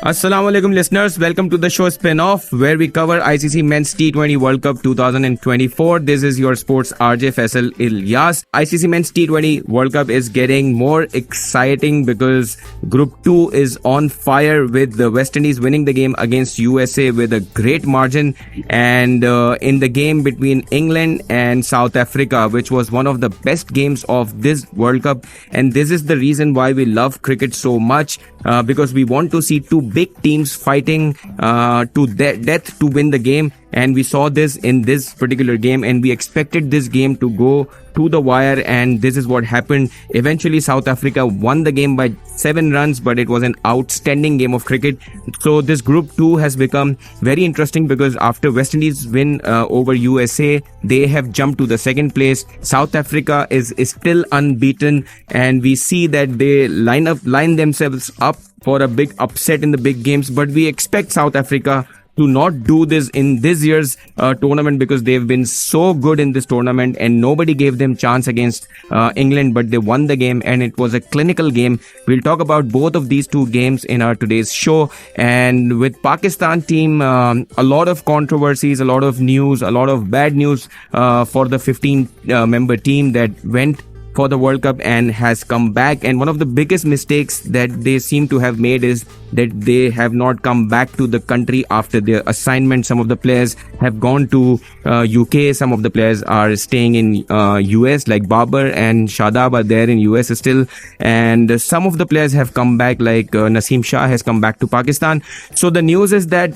Assalamu alaikum listeners, welcome to the show Spinoff where we cover ICC Men's T20 World Cup 2024. This is your sports RJ Faisal Ilyas. ICC Men's T20 World Cup is getting more exciting because Group 2 is on fire with the West Indies winning the game against USA with a great margin, and in the game between England and South Africa, which was one of the best games of this World Cup. And this is the reason why we love cricket so much, because we want to see two big teams fighting to death to win the game. And we saw this in this particular game, and we expected this game to go to the wire, and this is what happened. Eventually South Africa won the game by 7 runs, but it was an outstanding game of cricket. So this Group 2 has become very interesting because after West Indies win over USA, they have jumped to the second place. South Africa is still unbeaten, and we see that they line themselves up for a big upset in the big games. But we expect South Africa to not do this in this year's tournament because they've been so good in this tournament and nobody gave them chance against England, but they won the game and it was a clinical game. We'll talk about both of these two games in our today's show. And with Pakistan team, a lot of controversies, a lot of news, a lot of bad news for the 15 member team that went for the World Cup and has come back. And one of the biggest mistakes that they seem to have made is that they have not come back to the country after their assignment. Some of the players have gone to UK. Some of the players are staying in US, like Babar and Shadab are there in US still. And some of the players have come back, like Naseem Shah has come back to Pakistan. So the news is that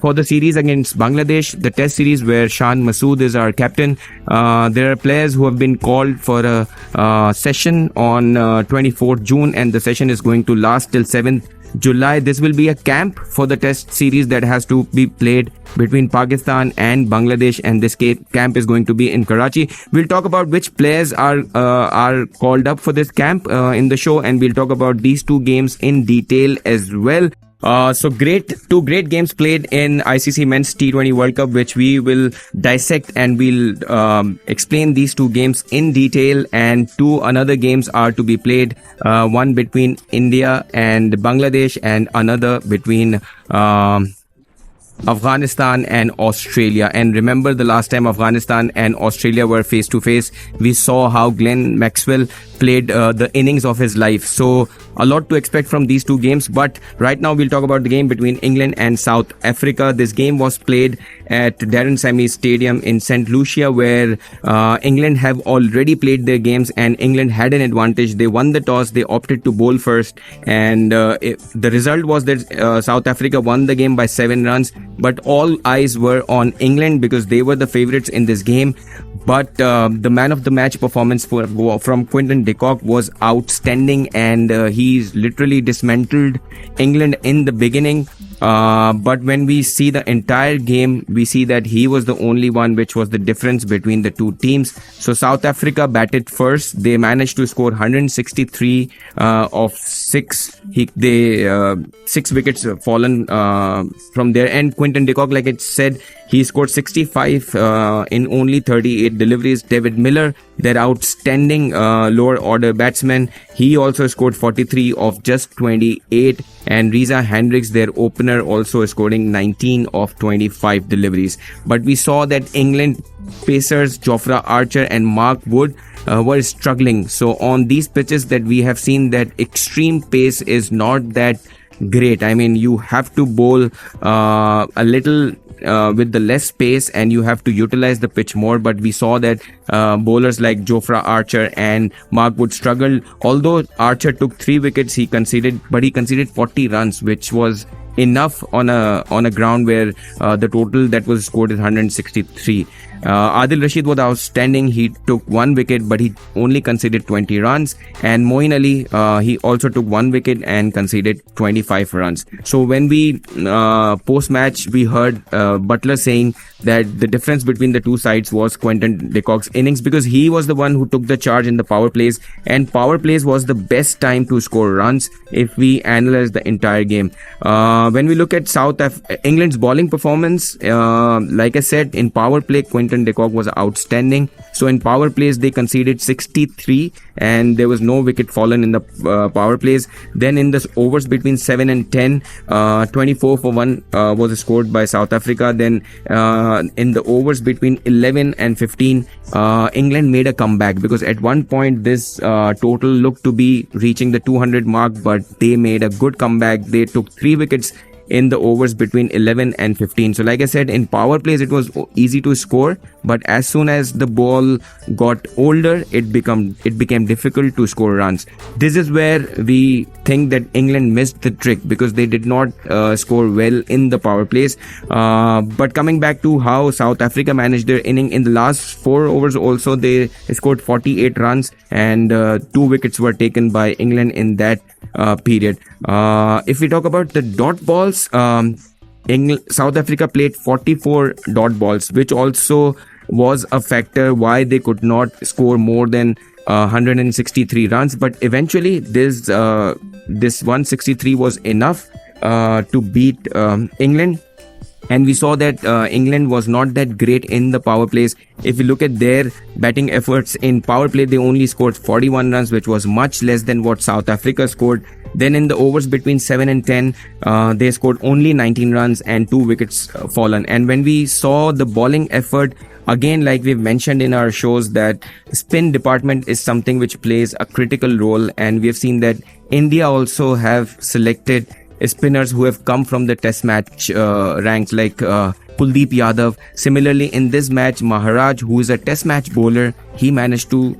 for the series against Bangladesh, the test series where Shan Masood is our captain, there are players who have been called for a session on 24th June, and the session is going to last till 7th July. This will be a camp for the test series that has to be played between Pakistan and Bangladesh, and this camp is going to be in Karachi. We'll talk about which players are called up for this camp in the show, and we'll talk about these two games in detail as well. So two great games played in ICC Men's T20 World Cup, which we will dissect, and we'll explain these two games in detail. And two another games are to be played, one between India and Bangladesh and another between Afghanistan and Australia. And remember, the last time Afghanistan and Australia were face to face, we saw how Glenn Maxwell played the innings of his life. So a lot to expect from these two games. But right now we'll talk about the game between England and South Africa. This game was played at Darren Sammy Stadium in St. Lucia, where England have already played their games and England had an advantage. They won the toss, they opted to bowl first, and the result was that South Africa won the game by 7 runs. But all eyes were on England because they were the favourites in this game. But the man of the match performance from Quinton de Kock was outstanding, and he's literally dismantled England in the beginning. But when we see the entire game, we see that he was the only one which was the difference between the two teams. So South Africa batted first. They managed to score 163 of 6. 6 wickets fallen from their end. Quinton de Kock, like I said, he scored 65 in only 38 deliveries. David Miller, their outstanding lower order batsman, he also scored 43 of just 28. And Reza Hendricks, their opener, also scoring 19 of 25 deliveries. But we saw that England pacers Jofra Archer and Mark Wood were struggling. So on these pitches that we have seen, that extreme pace is not that great. I mean, you have to bowl a little with the less pace, and you have to utilize the pitch more. But we saw that bowlers like Jofra Archer and Mark Wood struggled. Although Archer took 3 wickets, he conceded 40 runs, which was enough on a ground where the total that was scored is 163. Adil Rashid was outstanding. He took 1 wicket, but he only conceded 20 runs. And Moeen Ali, he also took 1 wicket and conceded 25 runs. So when we post-match, we heard Butler saying that the difference between the two sides was Quinton de Kock's innings, because he was the one who took the charge in the power plays, and power plays was the best time to score runs if we analyze the entire game. When we look at England's bowling performance, like I said, in power play, Quinton Quinton de Kock was outstanding. So in power plays, they conceded 63 and there was no wicket fallen in the power plays. Then in the overs between 7 and 10, 24 for 1 was scored by South Africa. Then in the overs between 11 and 15, England made a comeback, because at one point this total looked to be reaching the 200 mark, but they made a good comeback. They took 3 wickets in the overs between 11 and 15. So like I said, in power plays it was easy to score, but as soon as the ball got older, it became difficult to score runs. This is where we think that England missed the trick, because they did not score well in the power plays. But coming back to how South Africa managed their inning, in the last 4 overs also they scored 48 runs, and 2 wickets were taken by England in that period. If we talk about the dot balls, South Africa played 44 dot balls, which also was a factor why they could not score more than 163 runs. But eventually this 163 was enough to beat England. And we saw that England was not that great in the power plays. If you look at their batting efforts in power play, they only scored 41 runs, which was much less than what South Africa scored. Then in the overs between 7 and 10, they scored only 19 runs and 2 wickets fallen. And when we saw the bowling effort, again, like we've mentioned in our shows, that spin department is something which plays a critical role. And we have seen that India also have selected spinners who have come from the test match ranks, like Kuldeep Yadav. Similarly, in this match, Maharaj, who is a test match bowler, he managed to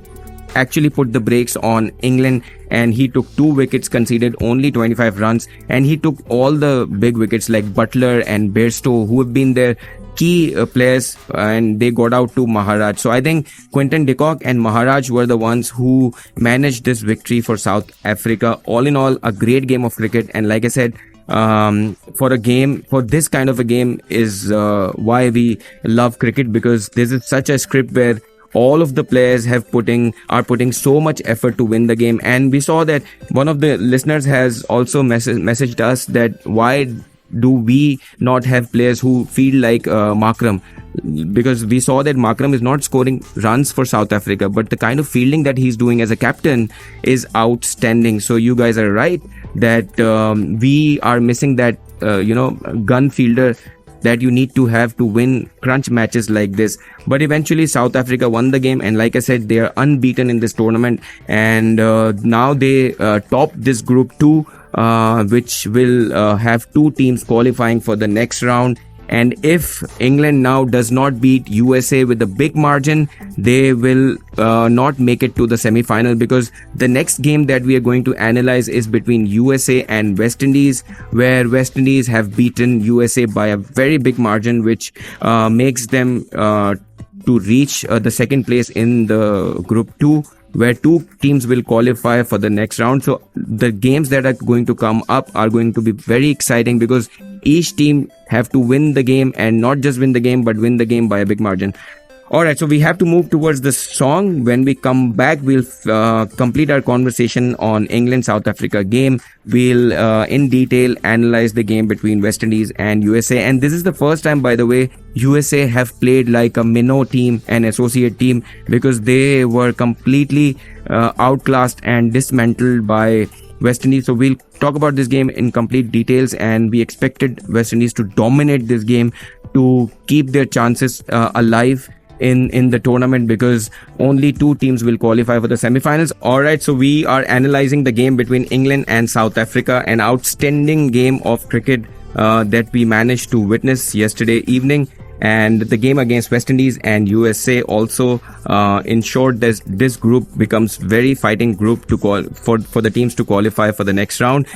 actually put the brakes on England, and he took 2 wickets, conceded only 25 runs, and he took all the big wickets like Butler and Bairstow, who have been their key players, and they got out to Maharaj. So I think Quinton de Kock and Maharaj were the ones who managed this victory for South Africa. All in all, a great game of cricket. And like I said, for this kind of a game is why we love cricket, because this is such a script where all of the players are putting so much effort to win the game. And we saw that one of the listeners has also messaged us that why do we not have players who feel like Markram, because we saw that Markram is not scoring runs for South Africa, but the kind of fielding that he's doing as a captain is outstanding. So you guys are right that we are missing that gun fielder that you need to have to win crunch matches like this. But eventually South Africa won the game, and like I said, they are unbeaten in this tournament, and now they top this group 2, which will have 2 teams qualifying for the next round. And if England now does not beat USA with a big margin, they will not make it to the semi-final, because the next game that we are going to analyze is between USA and West Indies, where West Indies have beaten USA by a very big margin, which makes them to reach the second place in the group 2, where 2 teams will qualify for the next round. So the games that are going to come up are going to be very exciting, because each team have to win the game, and not just win the game, but win the game by a big margin. Alright, so we have to move towards the song. When we come back, we'll complete our conversation on England-South Africa game. We'll in detail analyze the game between West Indies and USA. And this is the first time, by the way, USA have played like a minnow team, an associate team, because they were completely outclassed and dismantled by West Indies. So we'll talk about this game in complete details, and we expected West Indies to dominate this game to keep their chances alive in the tournament, because only 2 teams will qualify for the semi-finals. Alright, so we are analyzing the game between England and South Africa, an outstanding game of cricket that we managed to witness yesterday evening. And the game against West Indies and USA also ensured that this group becomes very fighting group to call for the teams to qualify for the next round.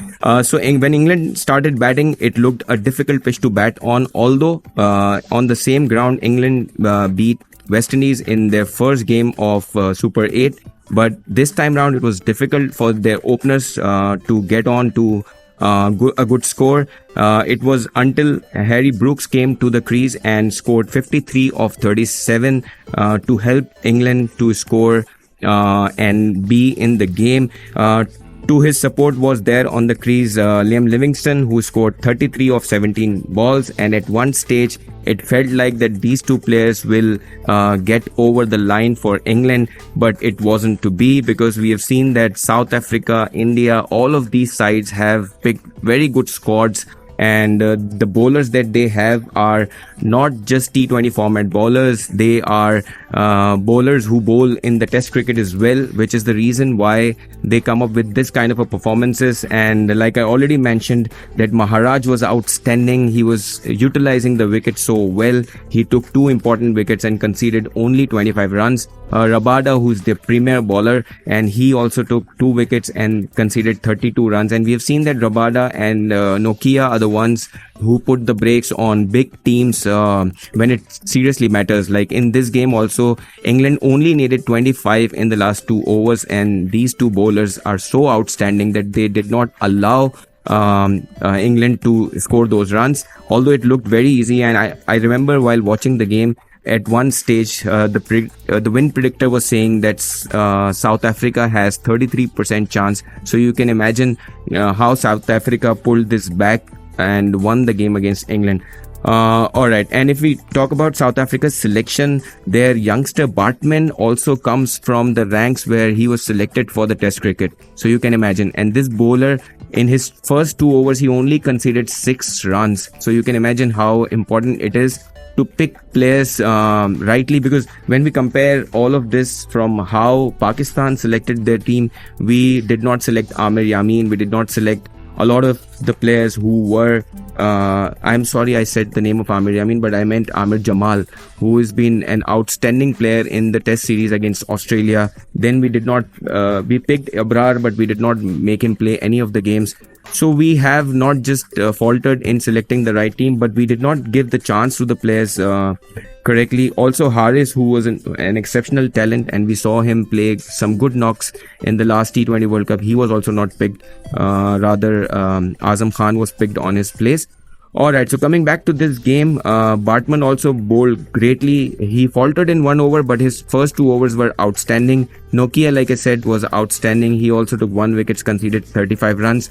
So when England started batting, it looked a difficult pitch to bat on, although on the same ground England beat West Indies in their first game of Super 8. But this time round it was difficult for their openers to get on to a good score. It was until Harry Brooks came to the crease and scored 53 of 37 to help England to score and be in the game. To his support was there on the crease Liam Livingston, who scored 33 of 17 balls, and at one stage it felt like that these two players will get over the line for England, but it wasn't to be, because we have seen that South Africa, India, all of these sides have picked very good squads. And the bowlers that they have are not just T20 format bowlers, they are bowlers who bowl in the test cricket as well, which is the reason why they come up with this kind of a performances. And like I already mentioned, that Maharaj was outstanding. He was utilizing the wicket so well. He took 2 important wickets and conceded only 25 runs. Rabada, who's the premier bowler, and he also took 2 wickets and conceded 32 runs. And we have seen that Rabada and Nokia are the ones who put the brakes on big teams when it seriously matters. Like in this game also, England only needed 25 in the last 2 overs, and these 2 bowlers are so outstanding that they did not allow England to score those runs, although it looked very easy. And I remember while watching the game, at one stage, the win predictor was saying that South Africa has 33% chance. So you can imagine how South Africa pulled this back and won the game against England. Alright, and if we talk about South Africa's selection, their youngster Bartman also comes from the ranks where he was selected for the test cricket. So you can imagine. And this bowler, in his first 2 overs, he only conceded 6 runs. So you can imagine how important it is to pick players rightly, because when we compare all of this from how Pakistan selected their team, we did not select Amir Yamin, we did not select a lot of the players who were I'm sorry I said the name of Amir Yamin, but I meant Amir Jamal, who has been an outstanding player in the test series against Australia. Then we did not we picked Abrar, but we did not make him play any of the games. So we have not just faltered in selecting the right team, but we did not give the chance to the players correctly. Also Haris, who was an exceptional talent, and we saw him play some good knocks in the last T20 World Cup. He was also not picked. Rather, Azam Khan was picked on his place. Alright, so coming back to this game, Bartman also bowled greatly. He faltered in 1 over, but his first 2 overs were outstanding. Nokia, like I said, was outstanding. He also took 1 wicket, conceded 35 runs.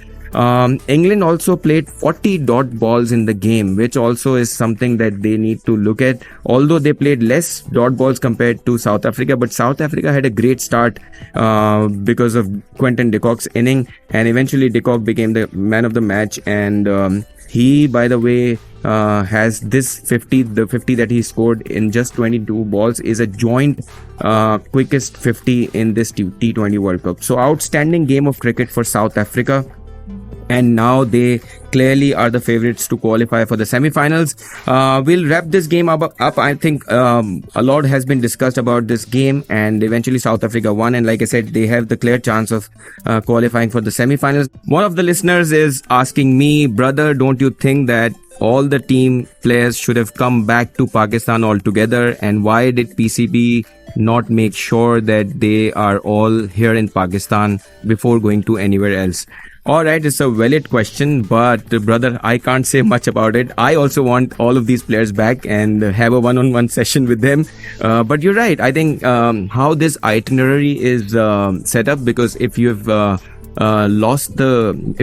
England also played 40 dot balls in the game, which also is something that they need to look at. Although they played less dot balls compared to South Africa, but South Africa had a great start because of Quinton de Kock's inning, and eventually de Kock became the man of the match. And he, by the way, has this 50, the 50 that he scored in just 22 balls is a joint quickest 50 in this T20 World Cup. So outstanding game of cricket for South Africa. And now they clearly are the favorites to qualify for the semi-finals. We'll wrap this game up. I think a lot has been discussed about this game, and eventually South Africa won. And like I said, they have the clear chance of qualifying for the semi-finals. One of the listeners is asking me, brother, don't you think that all the team players should have come back to Pakistan altogether? And why did PCB not make sure that they are all here in Pakistan before going to anywhere else? Alright, it's a valid question, but brother, I can't say much about it. I also want all of these players back and have a one-on-one session with them. But you're right. I think how this itinerary is set up, because if you've if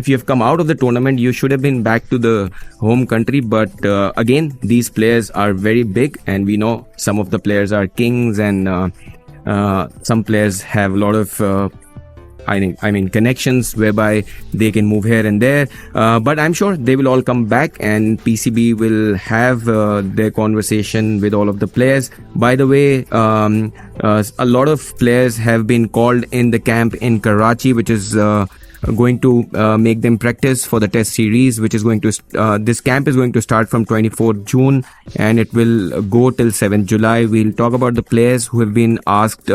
you have come out of the tournament, you should have been back to the home country. But again, these players are very big, and we know some of the players are kings, and some players have a lot of I mean connections whereby they can move here and there, but I'm sure they will all come back, and PCB will have their conversation with all of the players. By the way, a lot of players have been called in the camp in Karachi, which is going to make them practice for the test series, which is going to this camp is going to start from 24th June and it will go till 7th July. We'll talk about the players who have been asked,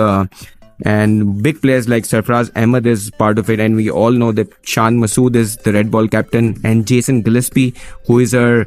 and big players like Sarfraz Ahmed is part of it, and we all know that Shan Masood is the red ball captain, and Jason Gillespie, who is our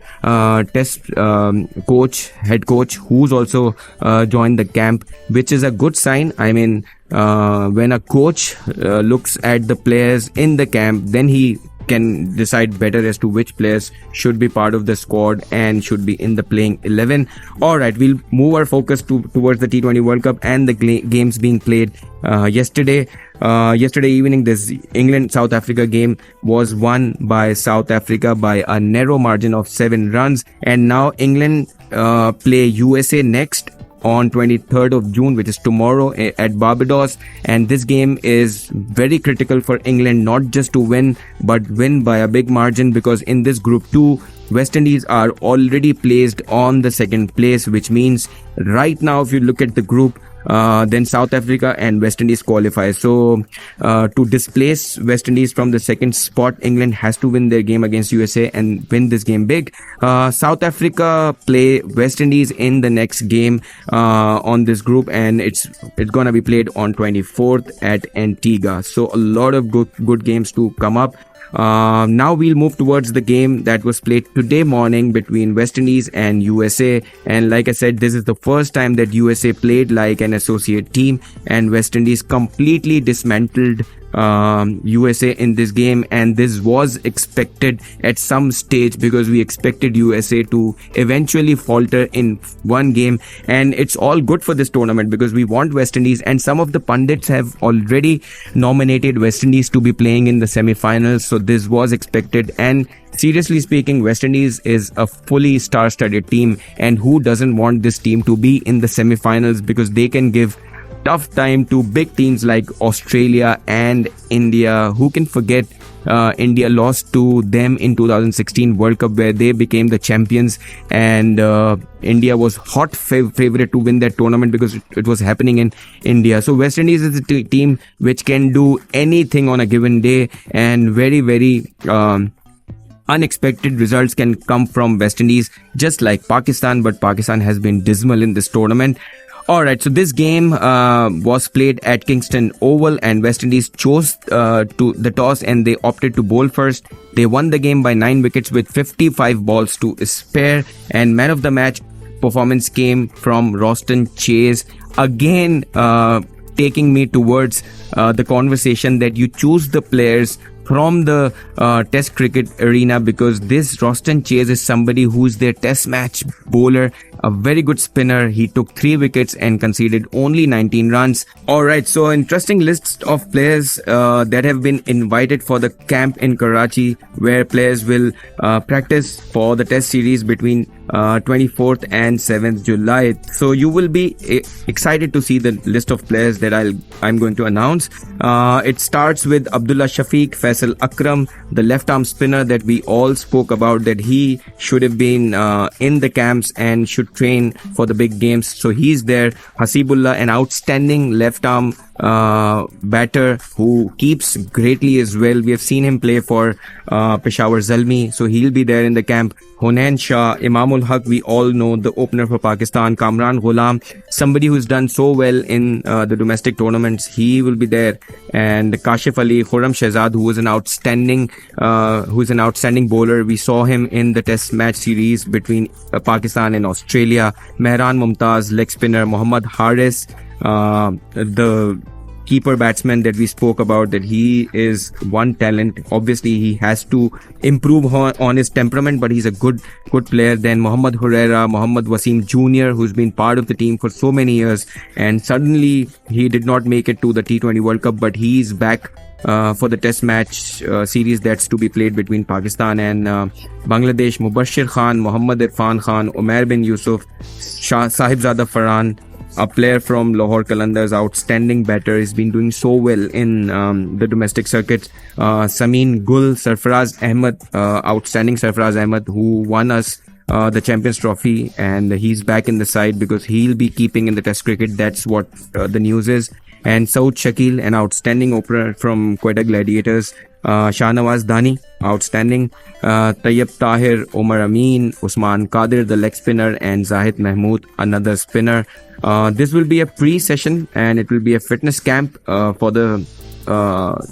test head coach, who's also joined the camp, which is a good sign. I mean, when a coach looks at the players in the camp, then he can decide better as to which players should be part of the squad and should be in the playing 11. Alright, we'll move our focus towards the T20 World Cup and the games being played yesterday. Yesterday evening, this England-South Africa game was won by South Africa by a narrow margin of 7 runs. And now England play USA next on 23rd of June, which is tomorrow at Barbados. And this game is very critical for England, not just to win, but win by a big margin, because in this Group 2, West Indies are already placed on the second place, which means right now, if you look at the group, then South Africa and West Indies qualify. So to displace West Indies from the second spot, England has to win their game against USA and win this game big. South Africa play West Indies in the next game on this group, and it's gonna be played on 24th at Antigua. So a lot of good games to come up. Now we'll move towards the game that was played today morning between West Indies and USA. And like I said, this is the first time that USA played like an associate team, and West Indies completely dismantled USA in this game. And this was expected at some stage, because we expected USA to eventually falter in one game. And it's all good for this tournament, because we want West Indies, and some of the pundits have already nominated West Indies to be playing in the semi-finals. So this was expected. And seriously speaking, West Indies is a fully star-studded team, and who doesn't want this team to be in the semi-finals, because they can give tough time to big teams like Australia and India. Who can forget India lost to them in 2016 World Cup, where they became the champions, and India was hot favorite to win that tournament because it was happening in India. So West Indies is a team which can do anything on a given day, and very unexpected results can come from West Indies, just like Pakistan, but Pakistan has been dismal in this tournament. Alright, so this game was played at Kingston Oval, and West Indies chose to the toss, and they opted to bowl first. They won the game by 9 wickets with 55 balls to spare, and man of the match performance came from Roston Chase. Again, taking me towards the conversation that you choose the players from the test cricket arena, because this Roston Chase is somebody who's their test match bowler, a very good spinner. He took 3 wickets and conceded only 19 runs. Alright, so interesting list of players that have been invited for the camp in Karachi, where players will practice for the test series between 24th and 7th July. So you will be excited to see the list of players that I'm going to announce. It starts with Abdullah Shafiq, Faisal Akram, the left arm spinner that we all spoke about, that he should have been in the camps and should train for the big games. So he's there. Hasibullah, an outstanding left arm batter who keeps greatly as well. We have seen him play for Peshawar Zalmi, so he'll be there in the camp. Hunain Shah, Imamul Haq, we all know, the opener for Pakistan. Kamran Ghulam, somebody who's done so well in the domestic tournaments, he will be there. And Kashif Ali, Khurram Shehzad, who is an outstanding bowler. We saw him in the test match series between Pakistan and Australia. Mehran Mumtaz, leg spinner. Mohammad Haris, the keeper batsman that we spoke about, that he is one talent. Obviously he has to improve on his temperament, but he's a good player. Then Mohammad Huraira, Mohammad Wasim Jr., who's been part of the team for so many years, and suddenly he did not make it to the T20 World Cup, but he's back for the test match series that's to be played between Pakistan and Bangladesh. Mubashir Khan, Muhammad Irfan Khan, Umair bin Yusuf, Sahibzada Farhan, a player from Lahore Qalandars, outstanding batter. He's been doing so well in the domestic circuit. Sameen Gul, Sarfaraz Ahmed, outstanding Sarfaraz Ahmed, who won us the Champions Trophy, and he's back in the side because he'll be keeping in the test cricket. That's what the news is. And Saud Shakil, an outstanding opener from Quetta Gladiators. Shahnawaz Dani, outstanding. Tayyib Tahir, Omar Amin, Usman Qadir, the leg spinner, and Zahid Mahmood, another spinner. This will be a pre-session, and it will be a fitness camp for the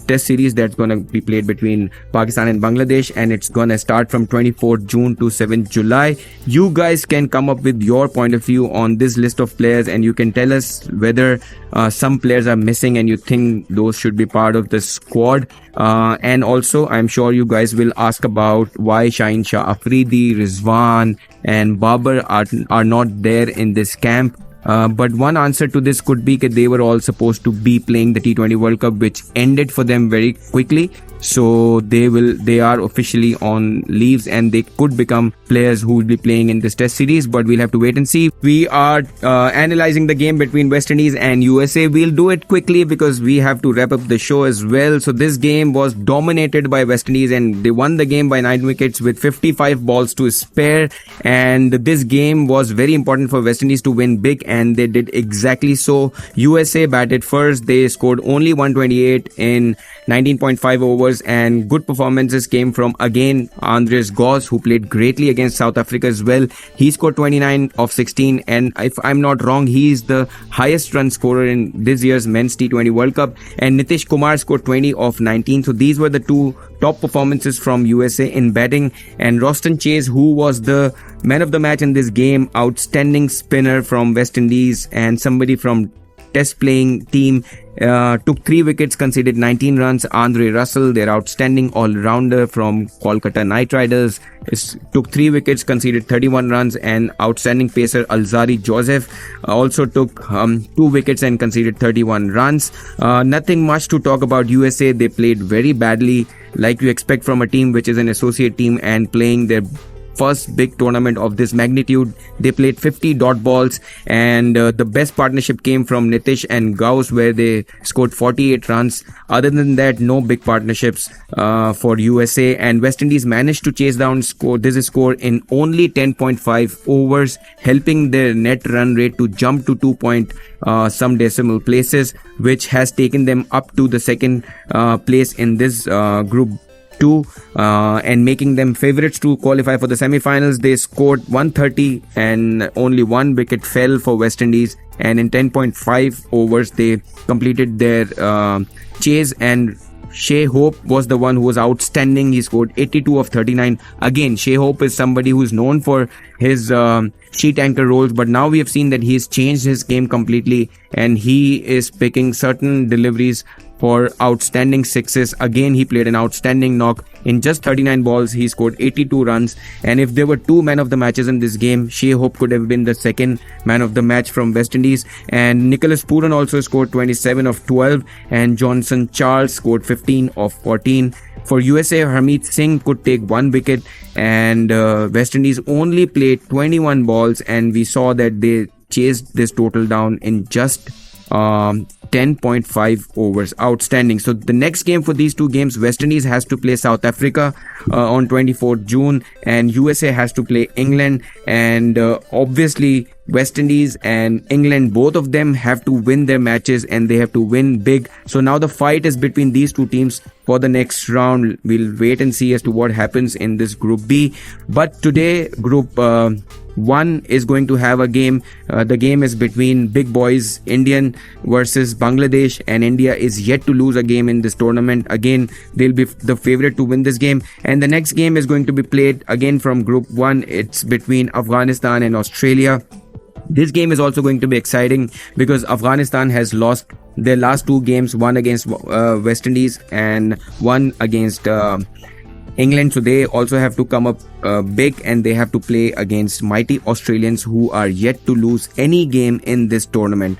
test series that's going to be played between Pakistan and Bangladesh, and it's going to start from 24th June to 7th July. You guys can come up with your point of view on this list of players, and you can tell us whether some players are missing and you think those should be part of the squad. And also, I'm sure you guys will ask about why Shaheen Shah Afridi, Rizwan and Babar are not there in this camp. But one answer to this could be that they were all supposed to be playing the T20 World Cup, which ended for them very quickly. So they are officially on leaves, and they could become players who will be playing in this test series, but we'll have to wait and see. We are analyzing the game between West Indies and USA. We'll do it quickly because we have to wrap up the show as well. So this game was dominated by West Indies, and they won the game by 9 wickets with 55 balls to spare. And this game was very important for West Indies to win big, and they did exactly so. USA batted first. They scored only 128 in 19.5 overs, and good performances came from, again, Andres Goss, who played greatly against South Africa as well. He scored 29 of 16, and if I'm not wrong, he is the highest run scorer in this year's Men's T20 World Cup. And Nitish Kumar scored 20 of 19. So these were the two top performances from USA in batting. And Roston Chase, who was the man of the match in this game, outstanding spinner from West Indies and somebody from test playing team, took 3 wickets, conceded 19 runs. Andre Russell, their outstanding all-rounder from Kolkata Knight Riders, took 3 wickets, conceded 31 runs, and outstanding pacer Alzari Joseph also took 2 wickets and conceded 31 runs. Nothing much to talk about USA. They played very badly, like you expect from a team which is an associate team and playing their first big tournament of this magnitude. They played 50 dot balls, and the best partnership came from Nitish and Gauss, where they scored 48 runs. Other than that, no big partnerships for USA, and West Indies managed to chase down this score in only 10.5 overs, helping their net run rate to jump to 2 some decimal places, which has taken them up to the second place in this group 2 and making them favorites to qualify for the semi-finals. They scored 130 and only 1 wicket fell for West Indies, and in 10.5 overs they completed their chase, and Shai Hope was the one who was outstanding. He scored 82 of 39. Again, Shai Hope is somebody who's known for his sheet anchor roles, but now we have seen that he's changed his game completely, and he is picking certain deliveries for outstanding sixes. Again, he played an outstanding knock. In just 39 balls, he scored 82 runs. And if there were 2 man of the matches in this game, Shai Hope could have been the second man of the match from West Indies. And Nicholas Pooran also scored 27 of 12. And Johnson Charles scored 15 of 14. For USA, Harmeet Singh could take 1 wicket. And West Indies only played 21 balls. And we saw that they chased this total down in just 10.5 overs. Outstanding. So the next game for these 2 games, West Indies has to play South Africa on 24th June, and USA has to play England. And obviously West Indies and England, both of them have to win their matches, and they have to win big. So now the fight is between these 2 teams for the next round. We'll wait and see as to what happens in this Group B. But today, Group 1 is going to have a game. The game is between big boys, Indian versus Bangladesh, and India is yet to lose a game in this tournament. Again, they'll be the favorite to win this game. And the next game is going to be played again from Group 1. It's between Afghanistan and Australia. This game is also going to be exciting because Afghanistan has lost their last 2 games, one against West Indies and one against England. So they also have to come up big, and they have to play against mighty Australians who are yet to lose any game in this tournament.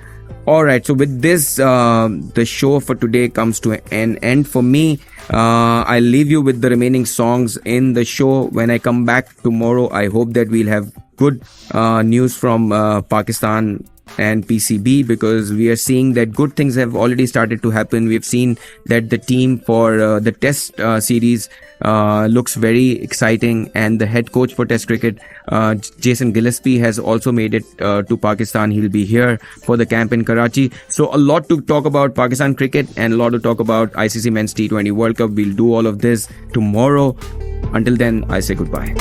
Alright, so with this, the show for today comes to an end for me. I'll leave you with the remaining songs in the show. When I come back tomorrow, I hope that we'll have good news from Pakistan and PCB, because we are seeing that good things have already started to happen. We've seen that the team for the test series looks very exciting, and the head coach for test cricket, Jason Gillespie, has also made it to Pakistan. He'll be here for the camp in Karachi. So a lot to talk about Pakistan cricket and a lot to talk about ICC Men's T20 World Cup. We'll do all of this tomorrow. Until then, I say goodbye.